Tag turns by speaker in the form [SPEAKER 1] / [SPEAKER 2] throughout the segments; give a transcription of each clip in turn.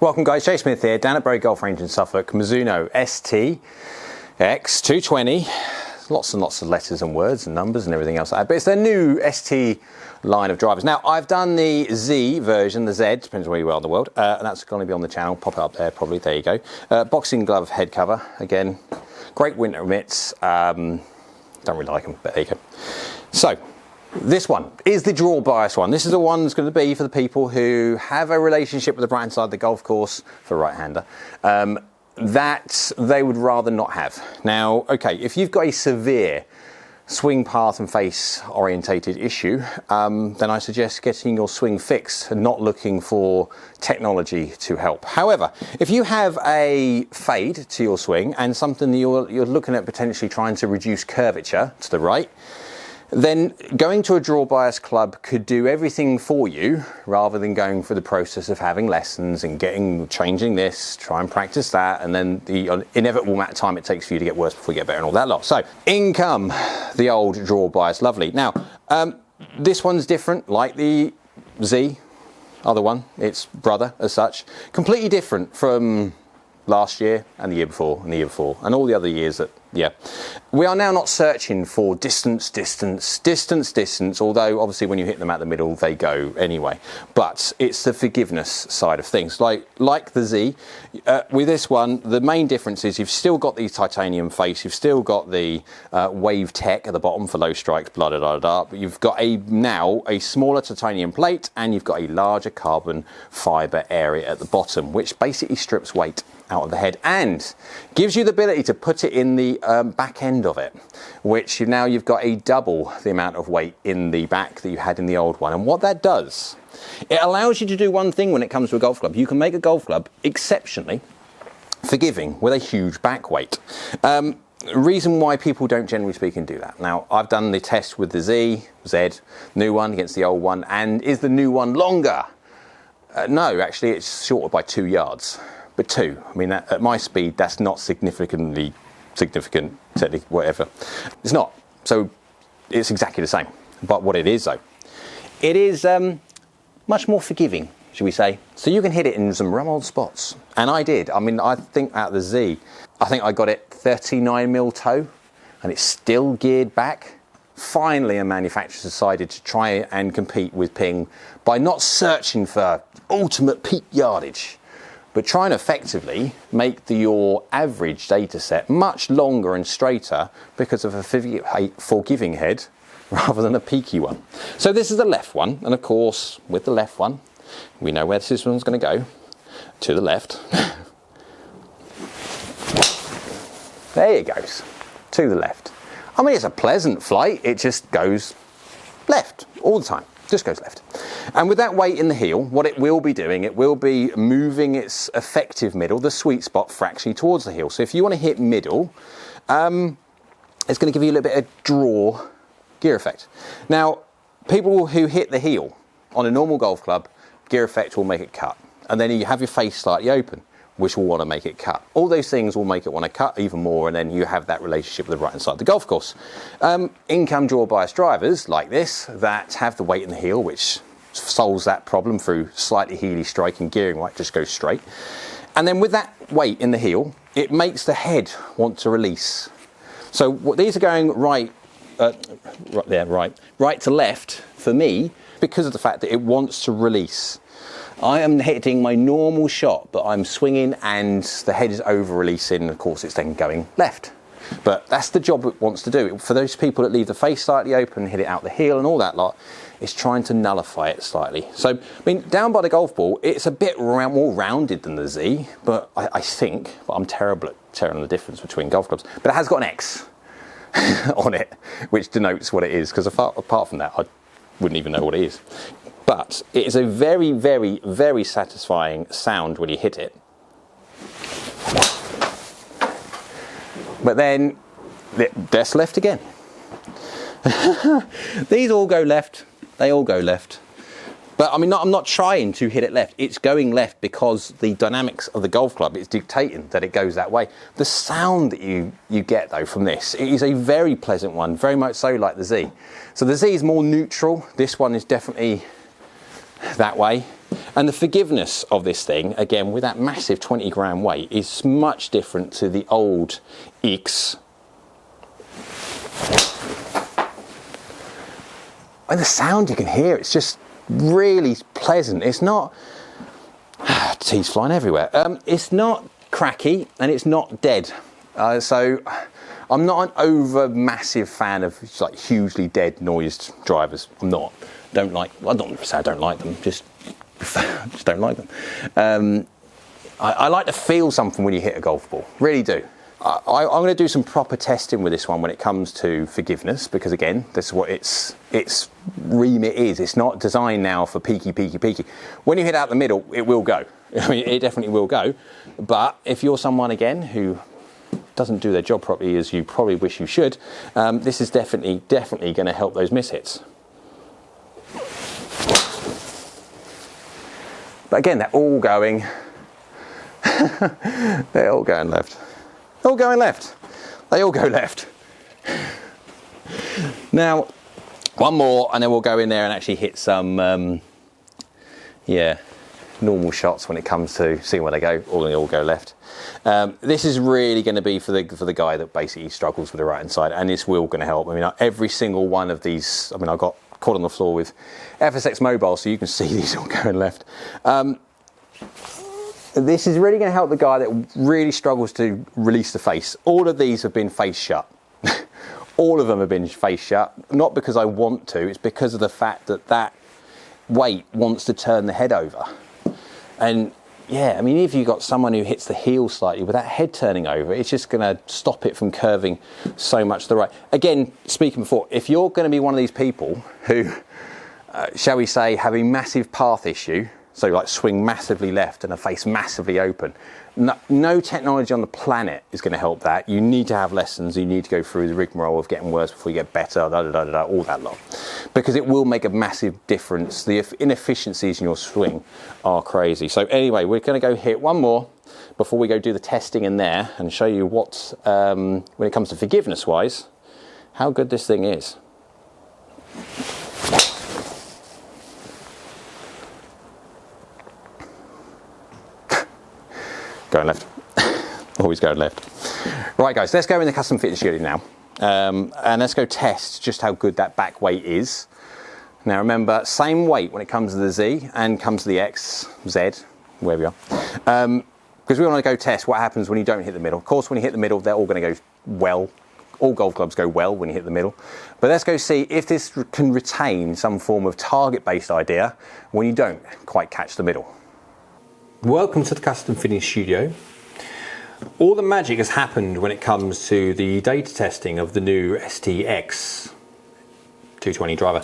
[SPEAKER 1] Welcome guys, Jay Smith here, down at Bury Golf Range in Suffolk, Mizuno STX220. Lots and lots of letters and words and numbers and everything else like that, but it's their new ST line of drivers. Now, I've done the Z version, the Z, depends on where you are in the world, and that's going to be on the channel, pop it up there probably, there you go. Boxing glove head cover, again, great winter mitts, don't really like them, but there you go. So, this one is the draw bias one. This is the one that's going to be for the people who have a relationship with the right hand side of the golf course, for right-hander, that they would rather not have. Now, okay, if you've got a severe swing path and face orientated issue, then I suggest getting your swing fixed and not looking for technology to help. However, if you have a fade to your swing and something that you're looking at potentially trying to reduce curvature to the right, then going to a draw bias club could do everything for you rather than going through the process of having lessons and changing this, try and practice that, and then the inevitable amount of time it takes for you to get worse before you get better and all that lot. So in come the old draw bias, lovely. Now, this one's different, like the Z, other one, its brother as such, completely different from last year and the year before and the year before and all the other years that, yeah. We are now not searching for distance, although obviously when you hit them at the middle, they go anyway. But it's the forgiveness side of things. Like the Z, with this one, the main difference is you've still got the titanium face, you've still got the wave tech at the bottom for low strikes, blah, blah, blah, blah, but you've got now a smaller titanium plate and you've got a larger carbon fibre area at the bottom, which basically strips weight out of the head and gives you the ability to put it in the back end of it, which now you've got a double the amount of weight in the back that you had in the old one. And what that does, it allows you to do one thing when it comes to a golf club. You can make a golf club exceptionally forgiving with a huge back weight. Reason why people don't, generally speaking, do that. Now, I've done the test with the Z, new one against the old one, and is the new one longer? No, actually it's shorter by 2 yards. But 2, I mean, at my speed, that's not significant, technically, whatever. It's not. So it's exactly the same. But what it is, though, it is much more forgiving, should we say. So you can hit it in some rum old spots. And I did. I mean, I think out of the Z, I think I got it 39mm toe, and it's still geared back. Finally, a manufacturer decided to try and compete with Ping by not searching for ultimate peak yardage, but try and effectively make your average data set much longer and straighter because of a forgiving head rather than a peaky one. So this is the left one, and of course, with the left one, we know where this one's going to go, to the left. There it goes, to the left. I mean, it's a pleasant flight, it just goes left all the time. Just goes left. And with that weight in the heel, what it will be doing, it will be moving its effective middle, the sweet spot, fractionally towards the heel. So if you want to hit middle, it's going to give you a little bit of draw gear effect. Now, people who hit the heel on a normal golf club, gear effect will make it cut. And then you have your face slightly open, which will want to make it cut. All those things will make it want to cut even more, and then you have that relationship with the right-hand side of the golf course. Income draw bias drivers like this that have the weight in the heel, which solves that problem through slightly heely striking, gearing right, just go straight. And then with that weight in the heel, it makes the head want to release. So these are going right to left for me because of the fact that it wants to release. I am hitting my normal shot, but I'm swinging and the head is over-releasing, and of course it's then going left. But that's the job it wants to do. For those people that leave the face slightly open, hit it out the heel and all that lot, it's trying to nullify it slightly. So, I mean, down by the golf ball, it's a bit more rounded than the Z, but I think, but I'm terrible at telling the difference between golf clubs, but it has got an X on it, which denotes what it is, because apart from that, I wouldn't even know what it is. But it is a very, very, very satisfying sound when you hit it. But then, that's left again. These all go left. They all go left. But I mean, I'm not trying to hit it left. It's going left because the dynamics of the golf club is dictating that it goes that way. The sound that you get, though, from this, it is a very pleasant one, very much so like the Z. So the Z is more neutral. This one is definitely that way. And the forgiveness of this thing, again, with that massive 20 gram weight, is much different to the old X. And the sound you can hear, it's just really pleasant. It's not, teas flying everywhere. It's not cracky and it's not dead. So I'm not an over massive fan of like hugely dead noised drivers. I'm not. Don't like. I don't say I don't like them. Just don't like them. I like to feel something when you hit a golf ball. Really do. I'm going to do some proper testing with this one when it comes to forgiveness, because again, this is what its remit is. It's not designed now for peaky. When you hit out the middle, it will go. I mean, it definitely will go. But if you're someone again who doesn't do their job properly as you probably wish you should, this is definitely going to help those mishits. But again, they're all going. They're all going left. All going left. They all go left. Now, one more, and then we'll go in there and actually hit some, normal shots when it comes to seeing where they go. They all go left. This is really going to be for the guy that basically struggles with the right hand side, and this will going to help. I mean, every single one of these. I mean, I got caught on the floor with FSX Mobile, so you can see these all going left. This is really going to help the guy that really struggles to release the face. All of these have been face shut. All of them have been face shut, not because I want to, it's because of the fact that that weight wants to turn the head over. And yeah, I mean, if you've got someone who hits the heel slightly with that head turning over, it's just going to stop it from curving so much to the right. Again, speaking before, if you're going to be one of these people who, shall we say, have a massive path issue, so like swing massively left and a face massively open, no technology on the planet is going to help that. You need to have lessons. You need to go through the rigmarole of getting worse before you get better, all that lot. Because it will make a massive difference. The inefficiencies in your swing are crazy. So anyway, we're going to go hit one more before we go do the testing in there and show you what, when it comes to forgiveness-wise, how good this thing is. Going left. Always going left. Right, guys, let's go in the custom fitness studio now. And let's go test just how good that back weight is. Now remember, same weight when it comes to the Z and comes to the X, Z, where we are. Because we want to go test what happens when you don't hit the middle. Of course, when you hit the middle, they're all going to go well. All golf clubs go well when you hit the middle. But let's go see if this can retain some form of target-based idea when you don't quite catch the middle. Welcome to the Custom Fitness Studio. All the magic has happened when it comes to the data testing of the new STX220 driver.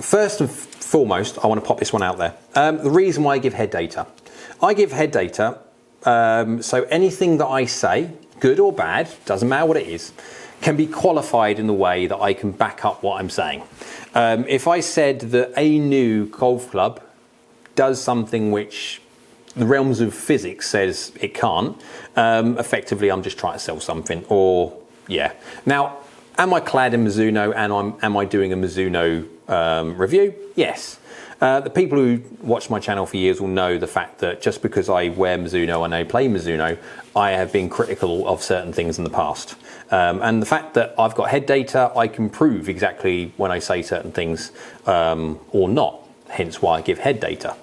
[SPEAKER 1] First and foremost, I want to pop this one out there. The reason why I give head data. I give head data, so anything that I say, good or bad, doesn't matter what it is, can be qualified in the way that I can back up what I'm saying. If I said that a new golf club does something which the realms of physics says it can't, effectively I'm just trying to sell something, or yeah. Now, am I clad in Mizuno and am I doing a Mizuno review? Yes. The people who watch my channel for years will know the fact that just because I wear Mizuno and I play Mizuno, I have been critical of certain things in the past. And the fact that I've got head data, I can prove exactly when I say certain things or not. Hence why I give head data.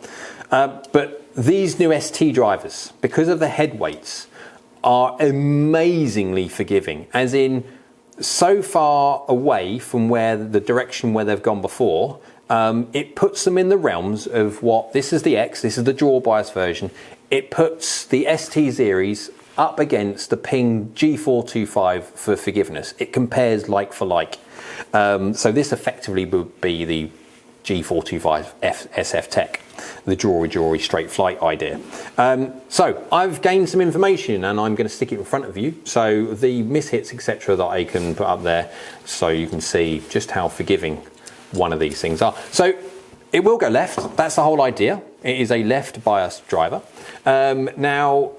[SPEAKER 1] But these new ST drivers, because of the head weights, are amazingly forgiving, as in so far away from where the direction where they've gone before, it puts them in the realms of what, this is the X, this is the draw bias version, it puts the ST series up against the Ping G425 for forgiveness. It compares like for like. So this effectively would be the G425 SF Tech, the drawy straight flight idea. So I've gained some information and I'm going to stick it in front of you. So the mishits, etc., that I can put up there, so you can see just how forgiving one of these things are. So it will go left. That's the whole idea. It is a left bias driver. Now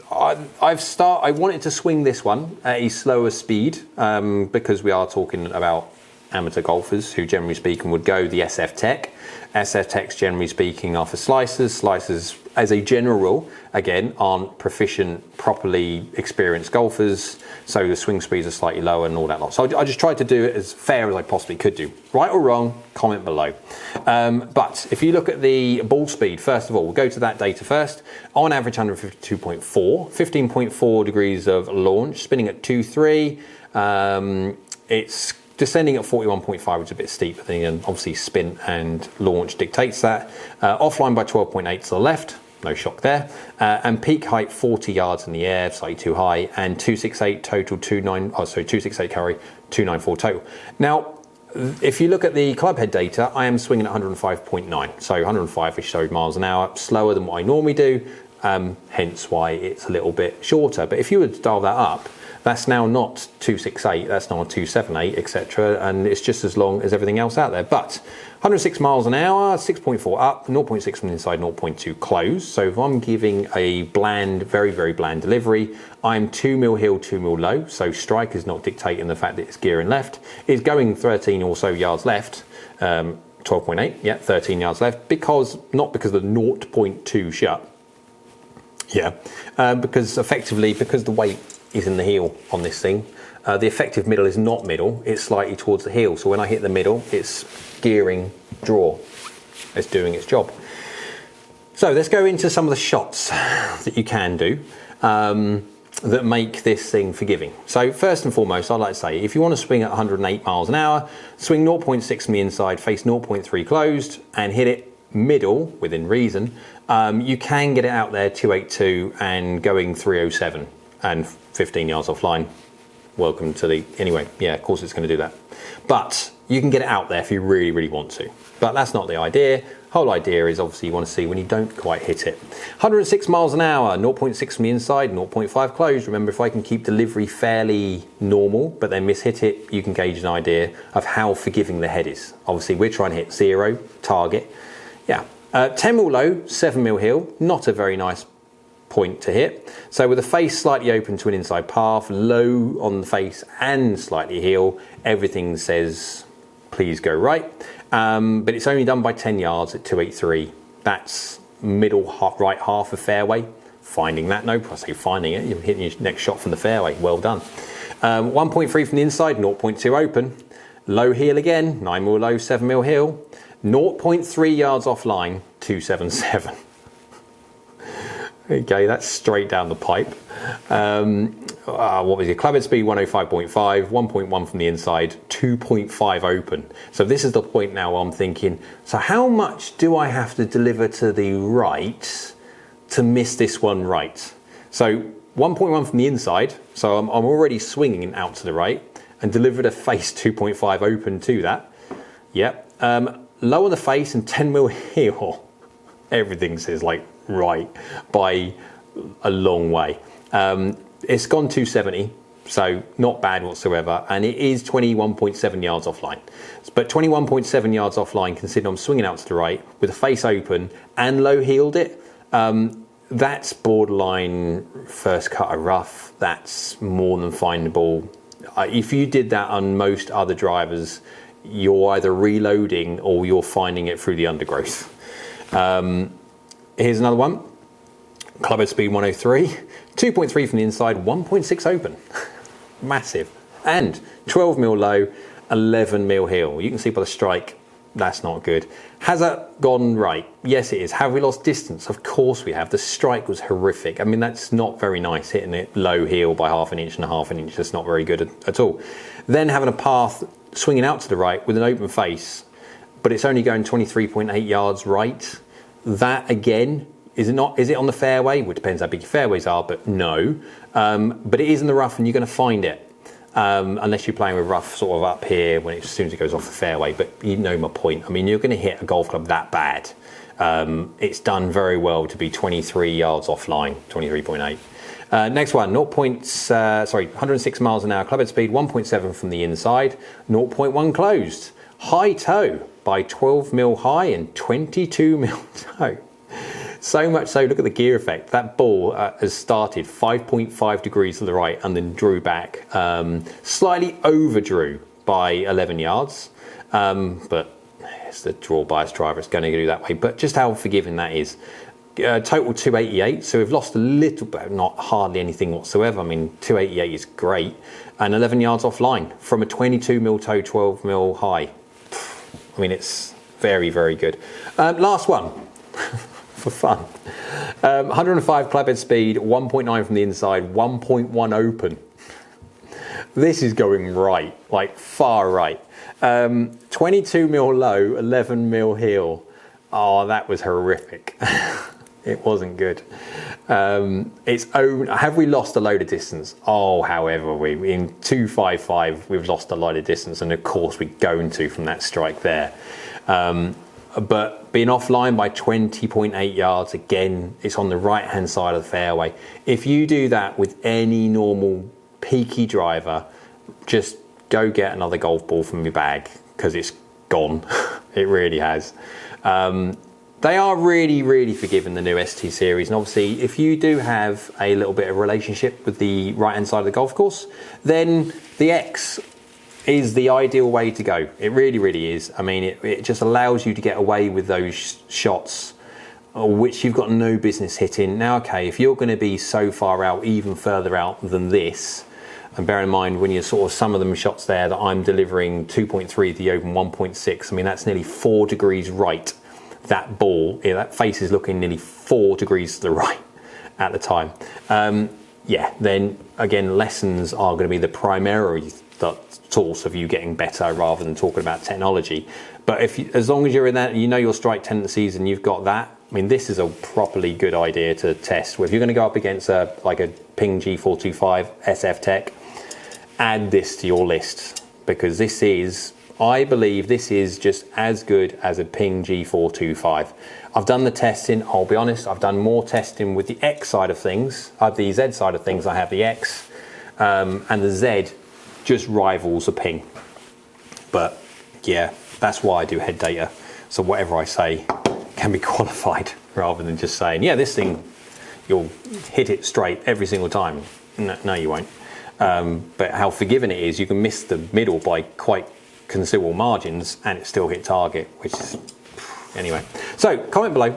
[SPEAKER 1] I wanted to swing this one at a slower speed because we are talking about amateur golfers who generally speaking would go the SF Tech. SF Techs generally speaking are for slicers. Slicers as a general rule, again, aren't proficient, properly experienced golfers, so the swing speeds are slightly lower and all that lot. So I just tried to do it as fair as I possibly could do. Right or wrong, comment below. But if you look at the ball speed, first of all, we'll go to that data first. On average, 152.4, 15.4 degrees of launch, spinning at 2.3. It's descending at 41.5, which is a bit steep, but then obviously spin and launch dictates that. Offline by 12.8 to the left, no shock there. And peak height 40 yards in the air, slightly too high, and 268 total, 268 carry, 294 total. Now, if you look at the club head data, I am swinging at 105.9, so 105-ish miles an hour, slower than what I normally do, hence why it's a little bit shorter. But if you were to dial that up, that's now not 268, that's now 278, etc. And it's just as long as everything else out there. But 106 miles an hour, 6.4 up, 0.6 from the inside, 0.2 closed. So if I'm giving a bland, very, very bland delivery, I'm 2 mil hill, 2 mil low. So strike is not dictating the fact that it's gearing left. It's going 13 or so yards left, 12.8, yeah, 13 yards left, not because of the 0.2 shut. Yeah, because the weight is in the heel on this thing. The effective middle is not middle, it's slightly towards the heel. So when I hit the middle, it's gearing draw. It's doing its job. So let's go into some of the shots that you can do that make this thing forgiving. So first and foremost, I'd like to say, if you want to swing at 108 miles an hour, swing 0.6 from the inside, face 0.3 closed, and hit it middle, within reason, you can get it out there 282 and going 307 and 15 yards offline. Welcome to the, anyway, yeah, of course it's going to do that. But you can get it out there if you really, really want to. But that's not the idea. Whole idea is obviously you want to see when you don't quite hit it. 106 miles an hour, 0.6 from the inside, 0.5 closed. Remember, if I can keep delivery fairly normal, but then mishit it, you can gauge an idea of how forgiving the head is. Obviously, we're trying to hit 0, target. Yeah, 10 mil low, 7 mil hill, not a very nice point to hit. So with the face slightly open to an inside path, low on the face and slightly heel, everything says please go right. But it's only done by 10 yards at 283. That's middle right half of fairway. Finding that, no, I say finding it, you're hitting your next shot from the fairway, well done. 1.3 from the inside, 0.2 open. Low heel again, 9 mil low, 7 mil heel. 0.3 yards offline, 277. Okay, that's straight down the pipe. What was it? Club head speed 105.5, 1.1 from the inside, 2.5 open. So this is the point now I'm thinking, so how much do I have to deliver to the right to miss this one right? So 1.1 from the inside, so I'm already swinging out to the right and delivered a face 2.5 open to that. Yep. Low on the face and 10 mil heel. Everything says like right by a long way. It's gone 270, so not bad whatsoever, and it is 21.7 yards offline. But 21.7 yards offline, considering I'm swinging out to the right with the face open and low heeled it, that's borderline first cut of rough. That's more than findable. If you did that on most other drivers, you're either reloading or you're finding it through the undergrowth. Here's another one. Club head speed 103, 2.3 from the inside, 1.6 open. Massive. And 12 mil low, 11 mil heel. You can see by the strike, that's not good. Has that gone right? Yes, it is. Have we lost distance? Of course we have. The strike was horrific. I mean, that's not very nice, hitting it low heel by half an inch and a half an inch. That's not very good at all. Then having a path swinging out to the right with an open face, but it's only going 23.8 yards right. That again, is it on the fairway? Well, it depends how big your fairways are, but no. But it is in the rough and you're going to find it. Unless you're playing with rough sort of up here as soon as it goes off the fairway, but you know my point. I mean, you're going to hit a golf club that bad. It's done very well to be 23 yards offline, 23.8. Next one, 106 miles an hour club head speed, 1.7 from the inside, 0.1 closed. High toe by 12 mil high and 22 mil toe. So much so, look at the gear effect. That ball has started 5.5 degrees to the right and then drew back, slightly over drew by 11 yards, but it's the draw bias driver, it's going to do that way. But just how forgiving that is. Total 288, so we've lost a little bit, not hardly anything whatsoever. I mean, 288 is great, and 11 yards offline from a 22mm toe, 12mm high. I mean, it's very, very good. Last one, for fun. 105 clubhead speed, 1.9 from the inside, 1.1 open. This is going right, like far right. 22mm low, 11mm heel. Oh, that was horrific. It wasn't good. Have we lost a load of distance? Oh, however, in 255, we've lost a load of distance, and of course we're going to from that strike there. But being offline by 20.8 yards, again, it's on the right-hand side of the fairway. If you do that with any normal peaky driver, just go get another golf ball from your bag, because it's gone. It really has. They are really, really forgiving, the new ST series. And obviously, if you do have a little bit of relationship with the right-hand side of the golf course, then the X is the ideal way to go. It really, really is. I mean, it just allows you to get away with those shots which you've got no business hitting. Now, okay, if you're going to be so far out, even further out than this, and bear in mind when you're sort of some of them shots there that I'm delivering 2.3 at the open, 1.6, I mean, that's nearly 4 degrees right. That ball, that face is looking nearly 4 degrees to the right at the time. Yeah, then again, lessons are going to be the primary source of you getting better rather than talking about technology. But as long as you're in that, you know your strike tendencies and you've got that, I mean, this is a properly good idea to test. If you're going to go up against like a Ping G425 SF Tech, add this to your list, because this is, I believe this is just as good as a Ping G425. I've done the testing, I'll be honest, I've done more testing with the X side of things, the Z side of things, I have the X, and the Z just rivals a Ping. But yeah, that's why I do head data. So whatever I say can be qualified, rather than just saying, yeah, this thing, you'll hit it straight every single time. No, you won't. But how forgiving it is, you can miss the middle by quite considerable margins and it still hit target, which is, anyway. So comment below,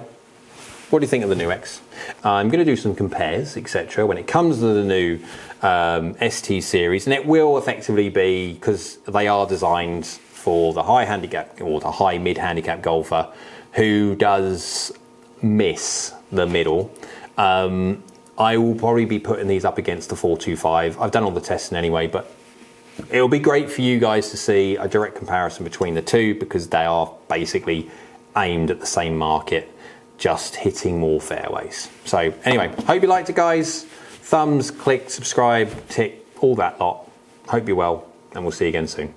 [SPEAKER 1] what do you think of the new X? I'm going to do some compares, etc. when it comes to the new ST series, and it will effectively be, because they are designed for the high handicap or the high mid handicap golfer who does miss the middle. I will probably be putting these up against the 425. I've done all the testing anyway, but it'll be great for you guys to see a direct comparison between the two, because they are basically aimed at the same market, just hitting more fairways. So anyway, hope you liked it, guys. Thumbs, click, subscribe, tick, all that lot. Hope you're well, and we'll see you again soon.